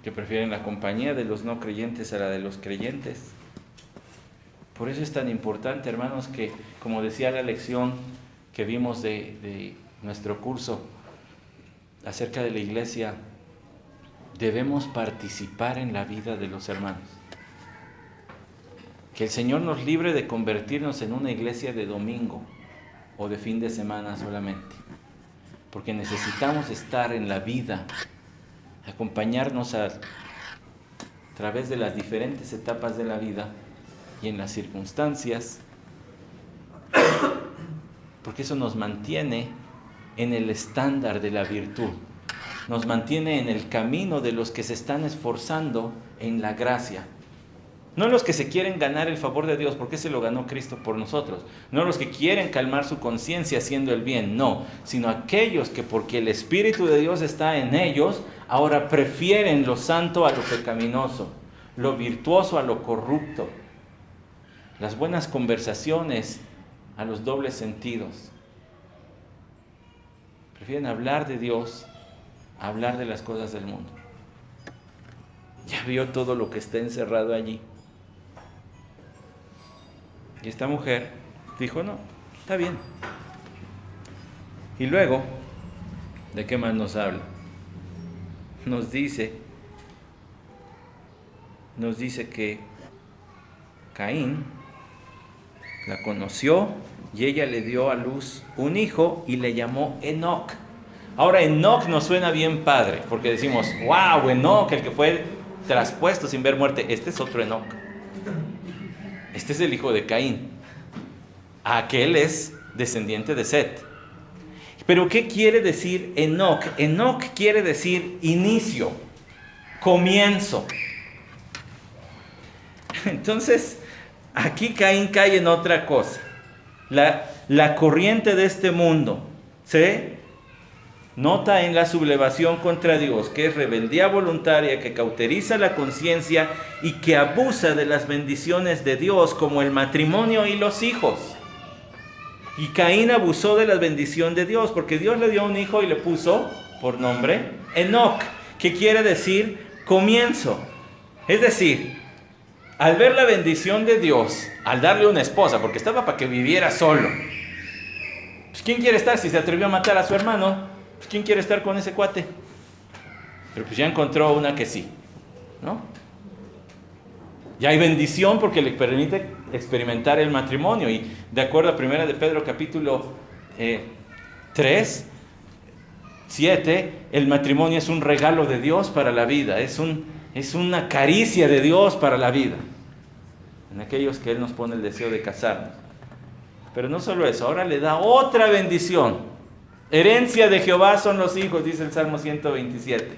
que prefieren la compañía de los no creyentes a la de los creyentes. Por eso es tan importante, hermanos, que, como decía la lección que vimos de nuestro curso acerca de la iglesia, debemos participar en la vida de los hermanos. Que el Señor nos libre de convertirnos en una iglesia de domingo o de fin de semana solamente, porque necesitamos estar en la vida, acompañarnos a través de las diferentes etapas de la vida y en las circunstancias, porque eso nos mantiene en el estándar de la virtud, nos mantiene en el camino de los que se están esforzando en la gracia. No los que se quieren ganar el favor de Dios, porque se lo ganó Cristo por nosotros. No los que quieren calmar su conciencia haciendo el bien, no. Sino aquellos que, porque el Espíritu de Dios está en ellos, ahora prefieren lo santo a lo pecaminoso, lo virtuoso a lo corrupto, las buenas conversaciones a los dobles sentidos. Prefieren hablar de Dios a hablar de las cosas del mundo. Ya vio todo lo que está encerrado allí. Y esta mujer dijo, no, está bien. Y luego, ¿de qué más nos habla? Nos dice que Caín la conoció y ella le dio a luz un hijo y le llamó Enoc. Ahora Enoc nos suena bien padre, porque decimos, wow, Enoc, el que fue traspuesto sin ver muerte. Este es otro Enoc. Este es el hijo de Caín. Aquel es descendiente de Set. Pero ¿qué quiere decir Enoc? Enoc quiere decir inicio, comienzo. Entonces, aquí Caín cae en otra cosa. La corriente de este mundo se nota en la sublevación contra Dios, que es rebeldía voluntaria, que cauteriza la conciencia y que abusa de las bendiciones de Dios, como el matrimonio y los hijos. Y Caín abusó de la bendición de Dios, porque Dios le dio un hijo y le puso por nombre Enoc, que quiere decir comienzo. Es decir, al ver la bendición de Dios, al darle una esposa, porque estaba para que viviera solo. Pues ¿quién quiere estar si se atrevió a matar a su hermano? Pues ¿quién quiere estar con ese cuate? Pero pues ya encontró una que sí, ¿no? Ya hay bendición porque le permite experimentar el matrimonio. Y de acuerdo a 1 de Pedro capítulo 3, 7, el matrimonio es un regalo de Dios para la vida. Es una caricia de Dios para la vida. En aquellos que Él nos pone el deseo de casarnos. Pero no solo eso, ahora le da otra bendición. Herencia de Jehová son los hijos, dice el Salmo 127.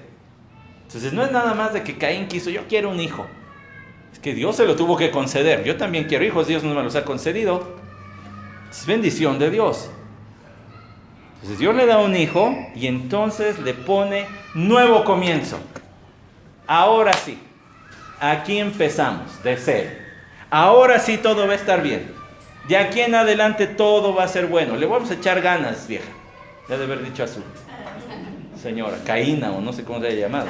Entonces no es nada más de que Caín quiso, yo quiero un hijo. Es que Dios se lo tuvo que conceder. Yo también quiero hijos, Dios no me los ha concedido. Es bendición de Dios. Entonces Dios le da un hijo y entonces le pone nuevo comienzo. Ahora sí, aquí empezamos de cero. Ahora sí todo va a estar bien. De aquí en adelante todo va a ser bueno. Le vamos a echar ganas, vieja. Ya de haber dicho a su señora, Caína o no sé cómo se haya llamado.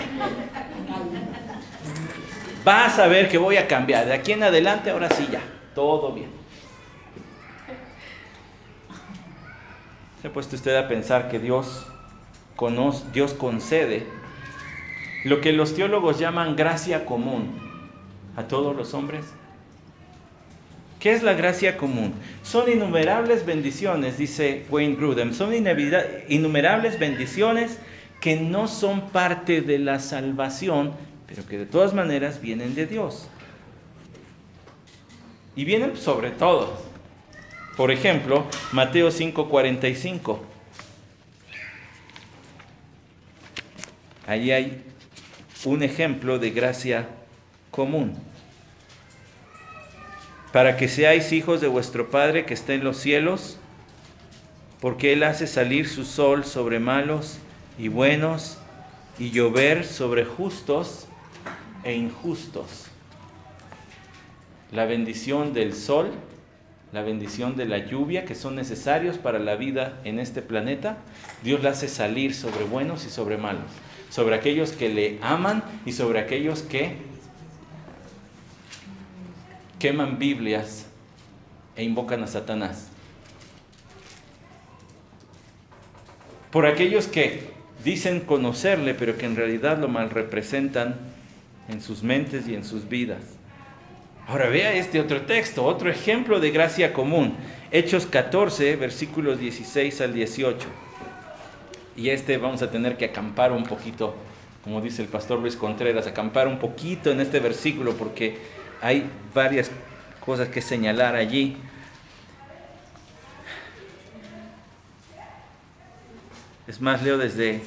Vas a ver que voy a cambiar. De aquí en adelante, ahora sí ya, todo bien. ¿Se ha puesto usted a pensar que Dios concede lo que los teólogos llaman gracia común a todos los hombres? ¿Qué es la gracia común? Son innumerables bendiciones, dice Wayne Grudem, son innumerables bendiciones que no son parte de la salvación, pero que de todas maneras vienen de Dios. Y vienen sobre todos. Por ejemplo, Mateo 5:45. Allí hay un ejemplo de gracia común. Para que seáis hijos de vuestro Padre que está en los cielos, porque Él hace salir su sol sobre malos y buenos, y llover sobre justos e injustos. La bendición del sol, la bendición de la lluvia, que son necesarios para la vida en este planeta, Dios la hace salir sobre buenos y sobre malos, sobre aquellos que le aman y sobre aquellos que queman Biblias e invocan a Satanás. Por aquellos que dicen conocerle, pero que en realidad lo mal representan en sus mentes y en sus vidas. Ahora vea este otro texto, otro ejemplo de gracia común. Hechos 14, versículos 16 al 18. Y vamos a tener que acampar un poquito, como dice el pastor Luis Contreras, acampar un poquito en este versículo porque hay varias cosas que señalar allí. Es más, leo desde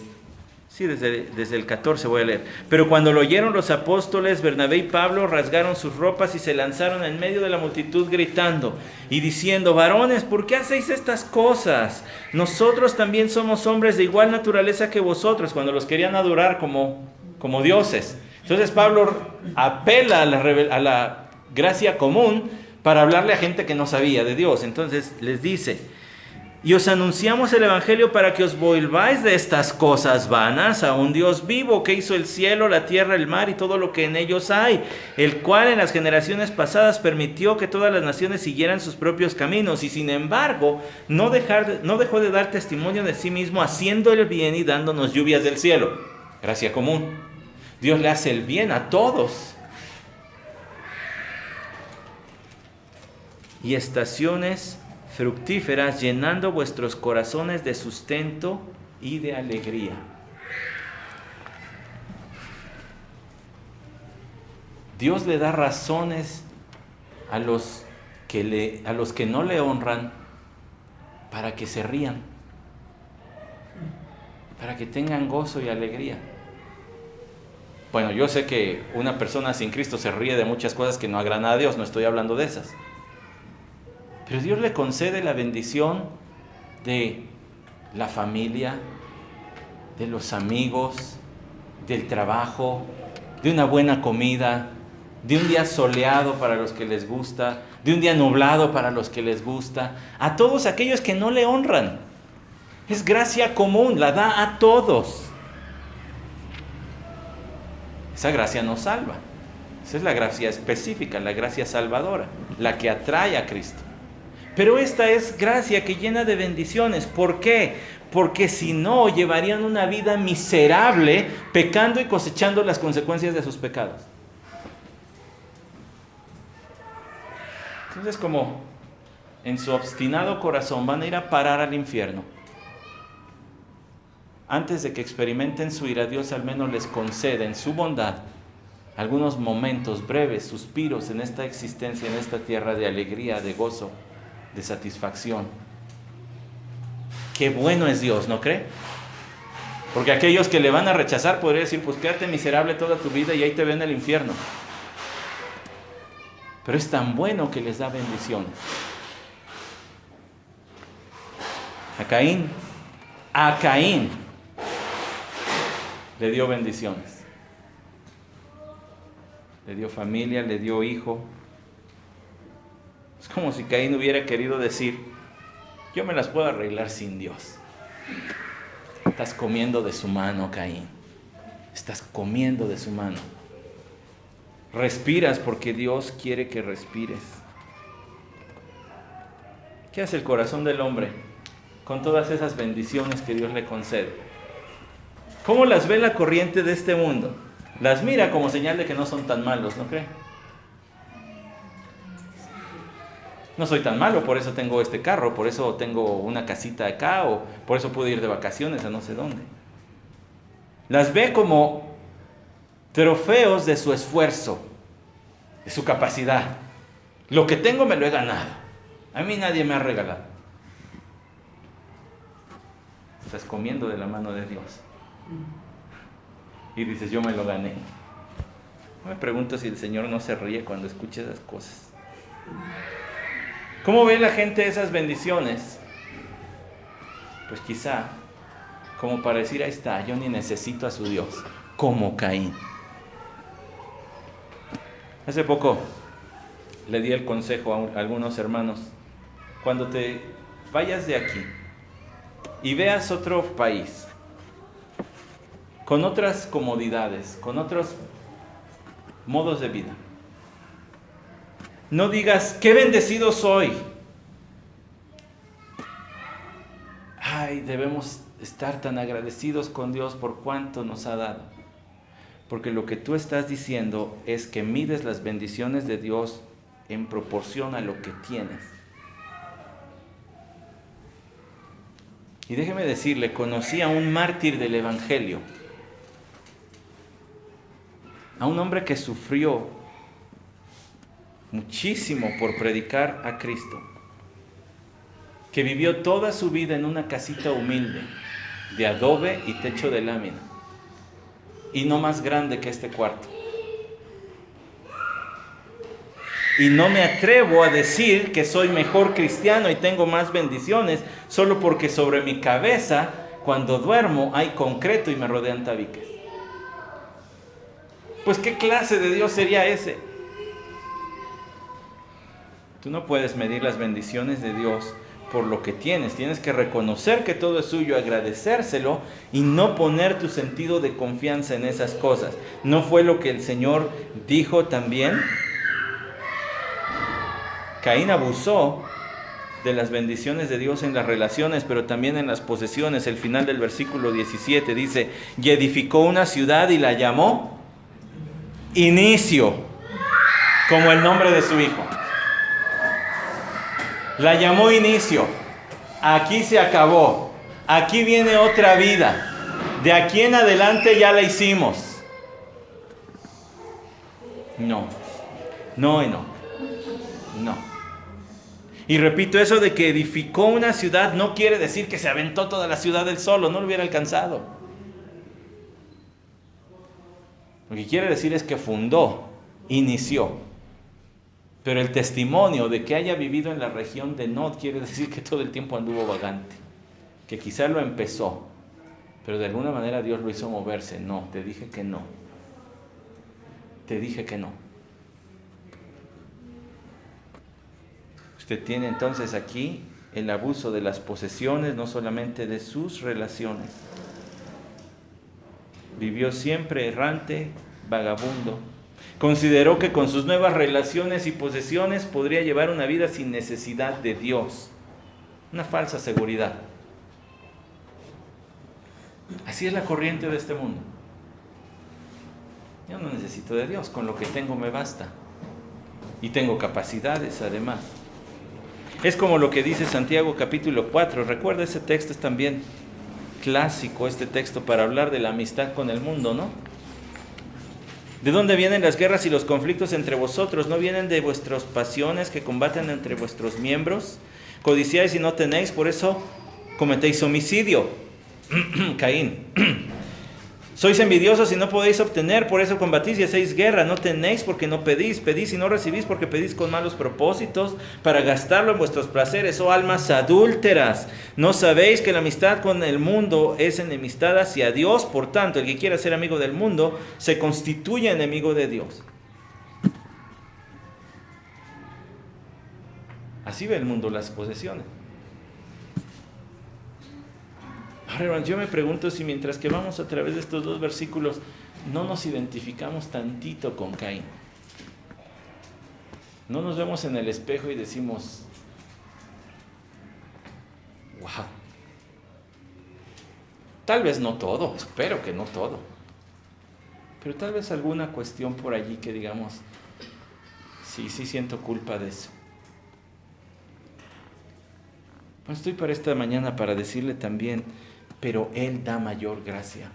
el 14 voy a leer. Pero cuando lo oyeron los apóstoles, Bernabé y Pablo rasgaron sus ropas y se lanzaron en medio de la multitud gritando y diciendo: varones, ¿por qué hacéis estas cosas? Nosotros también somos hombres de igual naturaleza que vosotros, cuando los querían adorar como dioses. Entonces Pablo apela a la gracia común para hablarle a gente que no sabía de Dios. Entonces les dice: y os anunciamos el evangelio para que os volváis de estas cosas vanas a un Dios vivo que hizo el cielo, la tierra, el mar y todo lo que en ellos hay, el cual en las generaciones pasadas permitió que todas las naciones siguieran sus propios caminos, y sin embargo no dejó de dar testimonio de sí mismo, haciendo el bien y dándonos lluvias del cielo. Gracia común. Dios le hace el bien a todos. Y estaciones fructíferas, llenando vuestros corazones de sustento y de alegría. Dios le da razones a los que no le honran para que se rían, para que tengan gozo y alegría. Bueno, yo sé que una persona sin Cristo se ríe de muchas cosas que no agradan a Dios, no estoy hablando de esas. Pero Dios le concede la bendición de la familia, de los amigos, del trabajo, de una buena comida, de un día soleado para los que les gusta, de un día nublado para los que les gusta, a todos aquellos que no le honran. Es gracia común, la da a todos. Esa gracia nos salva. Esa es la gracia específica, la gracia salvadora, la que atrae a Cristo. Pero esta es gracia que llena de bendiciones. ¿Por qué? Porque si no, llevarían una vida miserable, pecando y cosechando las consecuencias de sus pecados. Entonces, como en su obstinado corazón van a ir a parar al infierno, antes de que experimenten su ira, Dios al menos les concede en su bondad algunos momentos breves, suspiros en esta existencia, en esta tierra, de alegría, de gozo, de satisfacción. Qué bueno es Dios, ¿no cree? Porque aquellos que le van a rechazar podría decir: pues quédate miserable toda tu vida y ahí te ven en el infierno. pero es tan bueno que les da bendiciones. A Caín le dio bendiciones. Le dio familia, le dio hijo. Es como si Caín hubiera querido decir: yo me las puedo arreglar sin Dios. Estás comiendo de su mano, Caín. Estás comiendo de su mano. Respiras porque Dios quiere que respires. ¿Qué hace el corazón del hombre con todas esas bendiciones que Dios le concede? ¿Cómo las ve la corriente de este mundo? Las mira como señal de que no son tan malos, ¿no cree? No soy tan malo, por eso tengo este carro, por eso tengo una casita acá, o por eso puedo ir de vacaciones a no sé dónde. Las ve como trofeos de su esfuerzo, de su capacidad. Lo que tengo me lo he ganado. A mí nadie me ha regalado. Estás comiendo de la mano de Dios. Y dices: yo me lo gané. Me pregunto si el Señor no se ríe cuando escucha esas cosas. ¿Cómo ve la gente esas bendiciones? Pues quizá como para decir: ahí está, yo ni necesito a su Dios, como Caín. Hace poco le di el consejo a algunos hermanos: cuando te vayas de aquí y veas otro país, con otras comodidades, con otros modos de vida, no digas: qué bendecido soy. Ay, debemos estar tan agradecidos con Dios por cuánto nos ha dado. Porque lo que tú estás diciendo es que mides las bendiciones de Dios en proporción a lo que tienes. Y déjeme decirle, conocí a un mártir del Evangelio, a un hombre que sufrió muchísimo por predicar a Cristo, que vivió toda su vida en una casita humilde, de adobe y techo de lámina, y no más grande que este cuarto. Y no me atrevo a decir que soy mejor cristiano y tengo más bendiciones, solo porque sobre mi cabeza, cuando duermo, hay concreto y me rodean tabiques. Pues ¿qué clase de Dios sería ese? Tú no puedes medir las bendiciones de Dios por lo que tienes. Tienes que reconocer que todo es suyo, agradecérselo y no poner tu sentido de confianza en esas cosas. ¿No fue lo que el Señor dijo también? Caín abusó de las bendiciones de Dios en las relaciones, pero también en las posesiones. El final del versículo 17 dice: y edificó una ciudad y la llamó Inicio, como el nombre de su hijo. La llamó Inicio. Aquí se acabó. Aquí viene otra vida. De aquí en adelante ya la hicimos. No. No y no. No. Y repito, eso de que edificó una ciudad no quiere decir que se aventó toda la ciudad él solo. No lo hubiera alcanzado. Lo que quiere decir es que fundó, inició. Pero el testimonio de que haya vivido en la región de Nod quiere decir que todo el tiempo anduvo vagante. Que quizá lo empezó, pero de alguna manera Dios lo hizo moverse. No, te dije que no. Te dije que no. Usted tiene entonces aquí el abuso de las posesiones, no solamente de sus relaciones. Vivió siempre errante, vagabundo. Consideró que con sus nuevas relaciones y posesiones podría llevar una vida sin necesidad de Dios. Una falsa seguridad. Así es la corriente de este mundo. Yo no necesito de Dios, con lo que tengo me basta. Y tengo capacidades además. Es como lo que dice Santiago capítulo 4. Recuerda, ese texto es también clásico, este texto para hablar de la amistad con el mundo, ¿no? ¿De dónde vienen las guerras y los conflictos entre vosotros? ¿No vienen de vuestras pasiones que combaten entre vuestros miembros? Codiciáis y no tenéis, por eso cometéis homicidio. Caín. Sois envidiosos y no podéis obtener, por eso combatís y hacéis guerra. No tenéis porque no pedís, pedís y no recibís porque pedís con malos propósitos para gastarlo en vuestros placeres. Oh almas adúlteras, ¿no sabéis que la amistad con el mundo es enemistad hacia Dios? Por tanto, el que quiera ser amigo del mundo se constituye enemigo de Dios. Así ve el mundo las posesiones. Ahora, hermanos, yo me pregunto si mientras que vamos a través de estos dos versículos no nos identificamos tantito con Caín. No nos vemos en el espejo y decimos, wow. Tal vez no todo, espero que no todo. Pero tal vez alguna cuestión por allí que digamos, sí siento culpa de eso. Bueno, estoy para esta mañana para decirle también, pero Él da mayor gracia.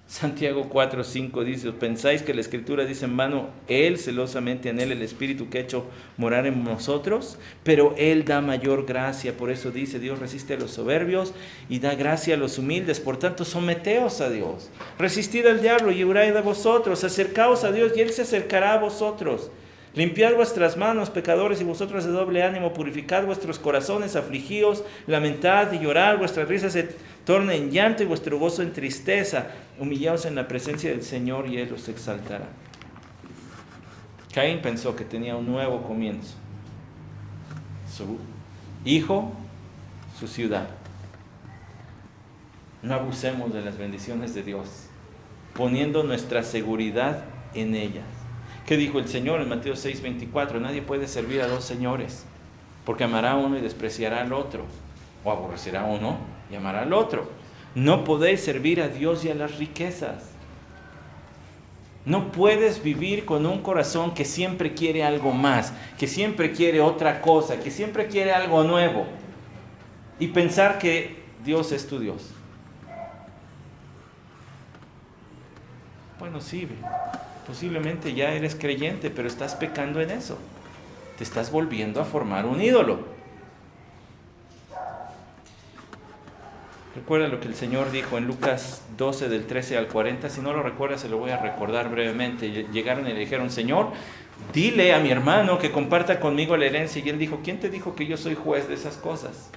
Santiago 4:5 dice, ¿pensáis que la Escritura dice en vano, Él celosamente anhela el Espíritu que ha hecho morar en nosotros? Pero Él da mayor gracia, por eso dice, Dios resiste a los soberbios y da gracia a los humildes, por tanto someteos a Dios. Resistid al diablo y huirá de vosotros, acercaos a Dios y Él se acercará a vosotros. Limpiad vuestras manos, pecadores, y vosotros de doble ánimo, purificad vuestros corazones, afligíos, lamentad y llorad, vuestras risas se tornen en llanto y vuestro gozo en tristeza. Humillaos en la presencia del Señor y Él os exaltará. Caín pensó que tenía un nuevo comienzo. Su hijo, su ciudad. No abusemos de las bendiciones de Dios, poniendo nuestra seguridad en ellas. ¿Qué dijo el Señor en Mateo 6:24? Nadie puede servir a dos señores, porque amará a uno y despreciará al otro, o aborrecerá a uno y amará al otro. No podéis servir a Dios y a las riquezas. No puedes vivir con un corazón que siempre quiere algo más, que siempre quiere otra cosa, que siempre quiere algo nuevo, y pensar que Dios es tu Dios. Bueno, sí, posiblemente ya eres creyente, pero estás pecando en eso. Te estás volviendo a formar un ídolo. Recuerda lo que el Señor dijo en Lucas 12, del 13 al 40. Si no lo recuerdas, se lo voy a recordar brevemente. Llegaron y le dijeron, Señor, dile a mi hermano que comparta conmigo la herencia. Y él dijo, ¿quién te dijo que yo soy juez de esas cosas?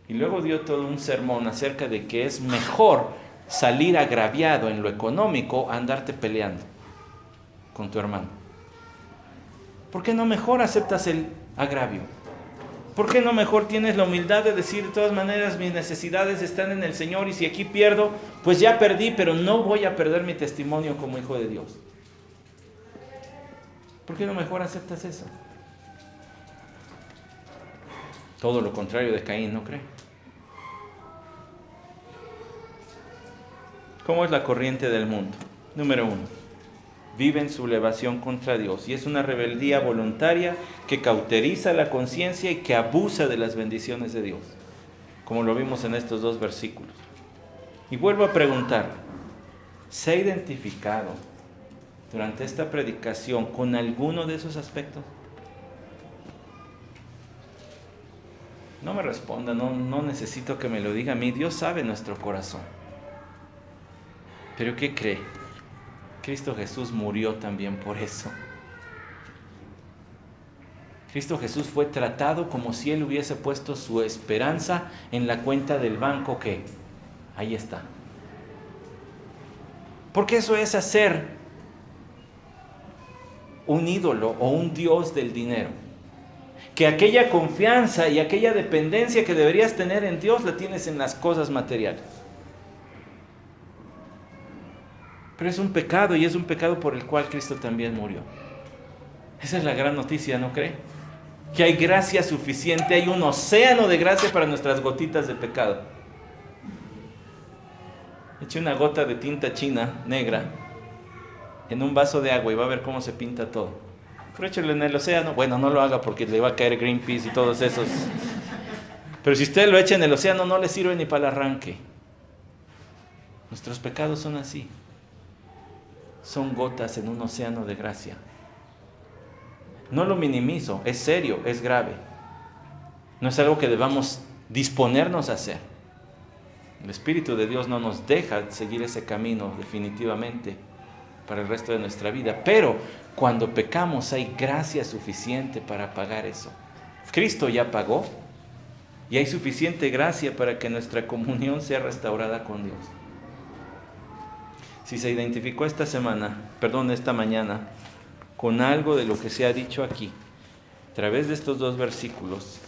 Y luego dio todo un sermón acerca de que es mejor salir agraviado en lo económico a andarte peleando con tu hermano. ¿Por qué no mejor aceptas el agravio? ¿Por qué no mejor tienes la humildad de decir, de todas maneras mis necesidades están en el Señor y si aquí pierdo, pues ya perdí, pero no voy a perder mi testimonio como hijo de Dios? ¿Por qué no mejor aceptas eso? Todo lo contrario de Caín, ¿no cree? ¿Cómo es la corriente del mundo? Número 1, vive en sublevación contra Dios y es una rebeldía voluntaria que cauteriza la conciencia y que abusa de las bendiciones de Dios, como lo vimos en estos dos versículos. Y vuelvo a preguntar, ¿se ha identificado durante esta predicación con alguno de esos aspectos? No me responda, no necesito que me lo diga a mí, Dios sabe nuestro corazón. ¿Pero qué cree? Cristo Jesús murió también por eso. Cristo Jesús fue tratado como si Él hubiese puesto su esperanza en la cuenta del banco que ahí está. Porque eso es hacer un ídolo o un dios del dinero. Que aquella confianza y aquella dependencia que deberías tener en Dios la tienes en las cosas materiales. Pero es un pecado y es un pecado por el cual Cristo también murió. Esa es la gran noticia, ¿no cree? Que hay gracia suficiente, hay un océano de gracia para nuestras gotitas de pecado. Eche una gota de tinta china negra en un vaso de agua y va a ver cómo se pinta todo. Pero échelo en el océano. Bueno, no lo haga porque le va a caer Greenpeace y todos esos. Pero si usted lo echa en el océano no le sirve ni para el arranque. Nuestros pecados son así. Son gotas en un océano de gracia. No lo minimizo, es serio, es grave. No es algo que debamos disponernos a hacer. El Espíritu de Dios no nos deja seguir ese camino definitivamente para el resto de nuestra vida, pero cuando pecamos hay gracia suficiente para pagar eso. Cristo ya pagó y hay suficiente gracia para que nuestra comunión sea restaurada con Dios. Si se identificó esta mañana, con algo de lo que se ha dicho aquí, a través de estos 2 versículos,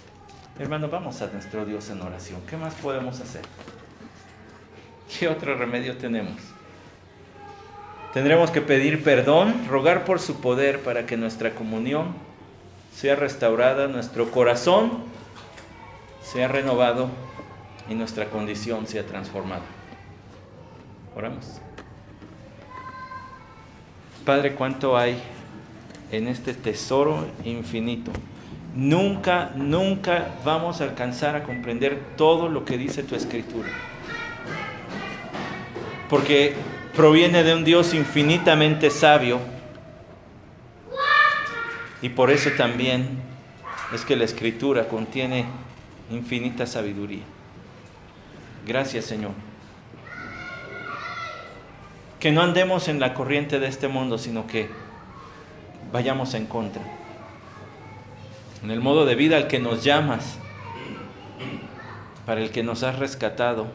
hermano, vamos a nuestro Dios en oración. ¿Qué más podemos hacer? ¿Qué otro remedio tenemos? Tendremos que pedir perdón, rogar por su poder para que nuestra comunión sea restaurada, nuestro corazón sea renovado y nuestra condición sea transformada. Oramos. Padre, ¿cuánto hay en este tesoro infinito? Nunca vamos a alcanzar a comprender todo lo que dice tu Escritura, porque proviene de un Dios infinitamente sabio, y por eso también es que la Escritura contiene infinita sabiduría. Gracias, Señor. Que no andemos en la corriente de este mundo, sino que vayamos en contra. En el modo de vida al que nos llamas, para el que nos has rescatado,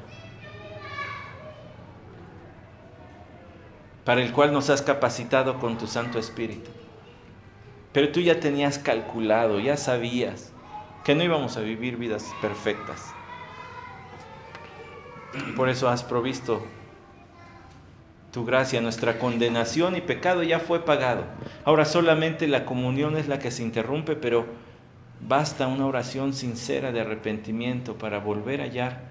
para el cual nos has capacitado con tu Santo Espíritu. Pero tú ya tenías calculado, ya sabías que no íbamos a vivir vidas perfectas. Y por eso has provisto tu gracia. Nuestra condenación y pecado ya fue pagado. Ahora solamente la comunión es la que se interrumpe, pero basta una oración sincera de arrepentimiento para volver a hallar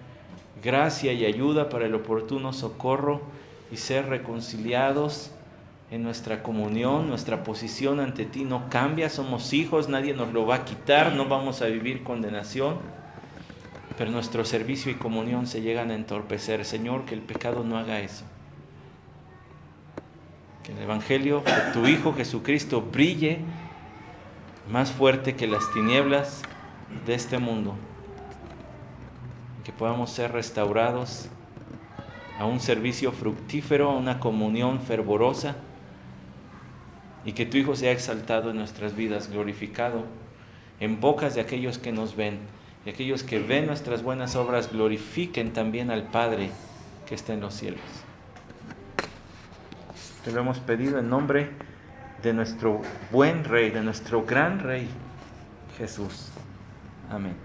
gracia y ayuda para el oportuno socorro y ser reconciliados en nuestra comunión. Nuestra posición ante ti no cambia, somos hijos, nadie nos lo va a quitar, no vamos a vivir condenación, pero nuestro servicio y comunión se llegan a entorpecer. Señor, que el pecado no haga eso. Que el Evangelio de tu Hijo Jesucristo brille más fuerte que las tinieblas de este mundo. Que podamos ser restaurados a un servicio fructífero, a una comunión fervorosa, y que tu Hijo sea exaltado en nuestras vidas, glorificado en bocas de aquellos que nos ven, y aquellos que ven nuestras buenas obras glorifiquen también al Padre que está en los cielos. Te lo hemos pedido en nombre de nuestro buen Rey, de nuestro gran Rey, Jesús. Amén.